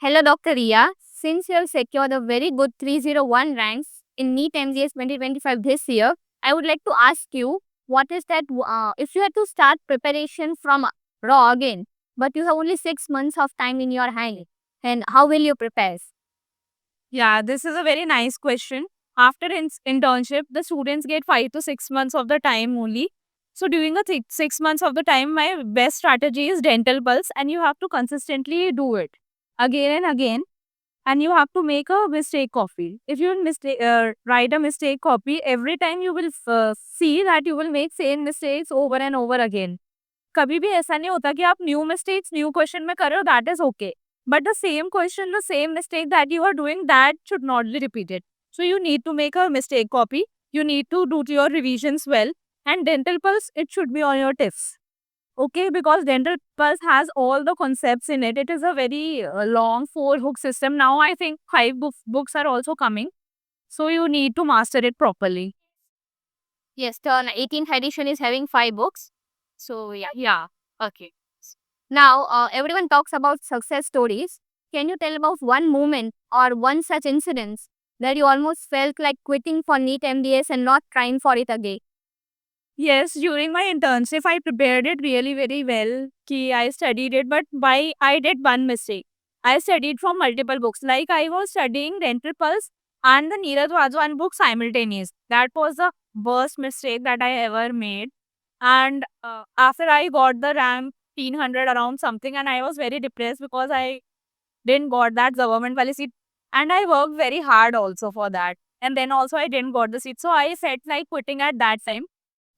Hello, Dr. Ria. Since you have secured a very good 301 ranks in NEET MGS 2025 this year, I would like to ask you what is that if you had to start preparation from raw again, but you have only 6 months of time in your hand, and how will you prepare? Yeah, this is a very nice question. After internship, the students get 5 to 6 months of the time only. So during the 6 months of the time, my best strategy is dental pulse, and you have to consistently do it again and again. And you have to make a mistake copy. If you write a mistake copy, every time you will see that you will make same mistakes over and over again. कभी भी ऐसा नहीं होता कि आप new mistakes new question में कर रहे हो that is okay but the same question the same mistake that you are doing that should not be repeated so you need to make a mistake copy. You need to do your revisions well. And dental pulse, it should be on your tips. Okay, because dental pulse has all the concepts in it. It is a very long four hook system. Now I think five books are also coming. So you need to master it properly. Yes, the 18th edition is having 5 books. So, yeah. Yeah. Okay. Now, everyone talks about success stories. Can you tell about one moment or one such incident that you almost felt like quitting for NEET MDS and not trying for it again? Yes, during my internship, I prepared it really very well. I studied it, but I did one mistake. I studied from multiple books. Like I was studying Dental Pulse and the Neeraj Vajwan book simultaneous. That was the worst mistake that I ever made. And after I got the rank 1500 around something, and I was very depressed because I didn't got that government wali seat, and I worked very hard also for that. And then also I didn't got the seat, so I felt like quitting at that time.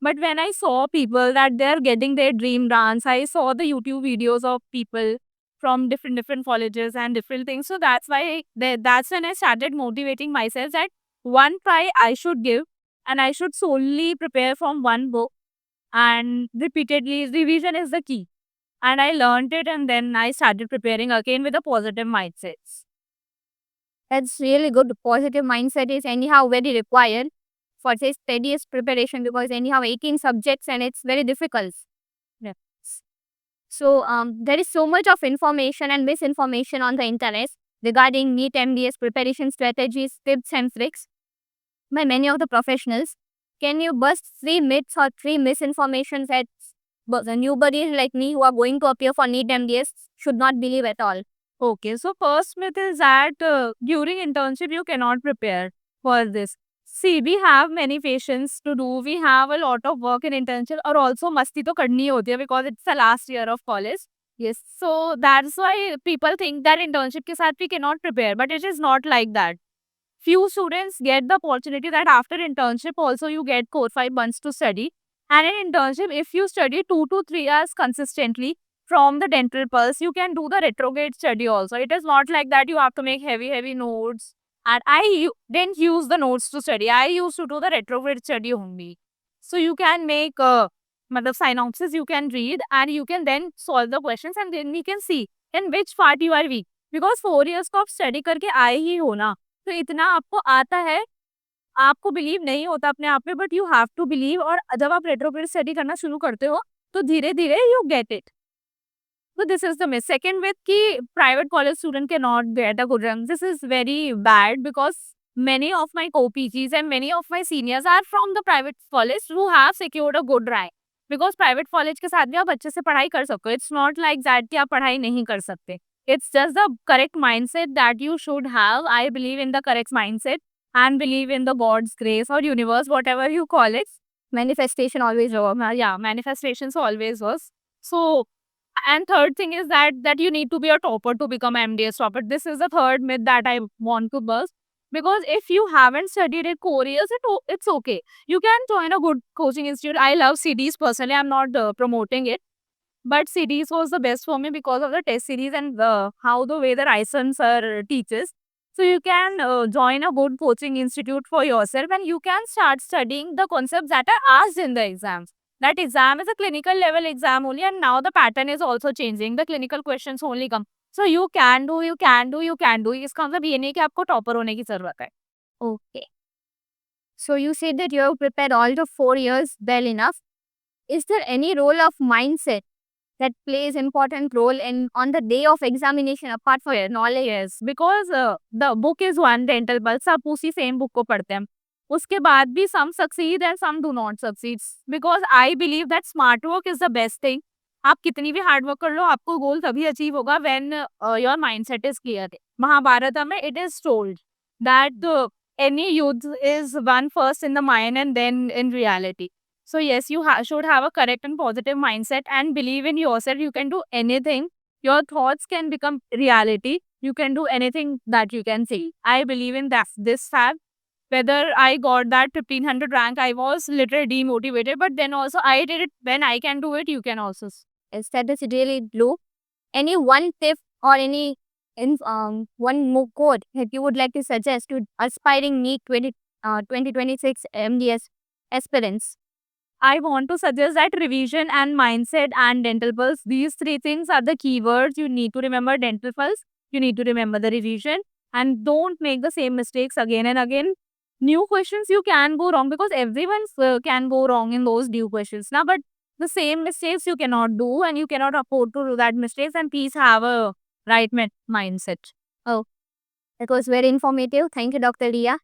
But when I saw people that they're getting their dream dance, I saw the YouTube videos of people from different colleges and different things. So that's why that's when I started motivating myself that one try I should give, and I should solely prepare from one book, and repeatedly revision is the key. And I learned it, and then I started preparing again with a positive mindset. That's really good. Positive mindset is anyhow very required for say studious preparation because anyhow 18 subjects and it's very difficult. Yeah. So there is so much of information and misinformation on the internet regarding NEET MDS preparation strategies, tips and tricks by many of the professionals. Can you bust 3 myths or 3 misinformations that the newbies like me who are going to appear for NEET MDS should not believe at all? Okay, so first myth is that during internship you cannot prepare for this. See, we have many patients to do. We have a lot of work in internship, और also मस्ती तो करनी ही होती है because it's the last year of college. Yes, so that's why people think that internship के साथ we cannot prepare, but it is not like that. Few students get the opportunity that after internship also you get 4 5 months to study. And in internship, if you study 2 to 3 hours consistently from the dental pulse, you can do the retrograde study also. It is not like that you have to make heavy notes. And didn't use the notes to study. I used to do the retrograde study only. So you can make synopsis, you can read, and you can then solve the questions, and then we can see in which part you are weak. Because 4 years को आप study करके आए ही हो ना, तो इतना आपको आता है, आपको बिलीव नहीं होता अपने आप पे, but you have to believe. और जब आप रेट्रोग्रेड स्टडी करना शुरू करते हो तो धीरे धीरे you get it. So this is the myth. Second myth कि private college student cannot get a good rank. This is very bad because many of my co-PGs and many of my seniors are from the private college who have secured a good rank. Because private college के साथ भी आप अच्छे से पढ़ाई कर सकते हो. It's not like that कि आप पढ़ाई नहीं कर सकते. It's just the correct mindset that you should have. I believe in the correct mindset and believe in the God's grace or universe, whatever you call it. Manifestation always works. Yeah, manifestations always works. So, and third thing is that you need to be a topper to become MDS topper. This is the third myth that I want to bust. Because if you haven't studied it 4 years, it's okay. You can join a good coaching institute. I love CDs personally. I'm not promoting it. But CDs was the best for me because of the test series and how the way the Ryson sir teaches. So you can join a good coaching institute for yourself, and you can start studying the concepts that are asked in the exams. That exam is a clinical level exam only, and now the pattern is also changing. The clinical questions only come. So you can do, you can do, you can do. इसका मतलब ये नहीं कि आपको topper होने की जरूरत है. Okay. So you said that you have prepared all the 4 years well enough. Is there any role of mindset that plays important role in on the day of examination apart from your knowledge. Yes, because the book is one dental pulse. सब उसी same book को पढ़ते हैं. उसके बाद भी some succeed and some do not succeed. Because I believe that smart work is the best thing. आप कितनी भी हार्ड वर्क कर लो, आपको गोल तभी अचीव होगा when your mindset is clear. Mahabharat में it is told that any youth is won first in the mind and then in reality. So yes, you should have a correct and positive mindset and believe in yourself. You can do anything. Your thoughts can become reality. You can do anything that you can see. I believe in that. This fact. Whether I got that 1500 rank, I was literally demotivated. But then also I did it. When I can do it, you can also. Is that is really low? Any one tip or any one more code that you would like to suggest to aspiring NEET 2026 MDS aspirants? I want to suggest that revision and mindset and dental pulse, these three things are the keywords. You need to remember dental pulse, you need to remember the revision, and don't make the same mistakes again and again. New questions you can go wrong because everyone can go wrong in those new questions. Now, but the same mistakes you cannot do and you cannot afford to do that mistakes, and please have a right mindset. Oh, it was very informative. Thank you, Dr. Leah.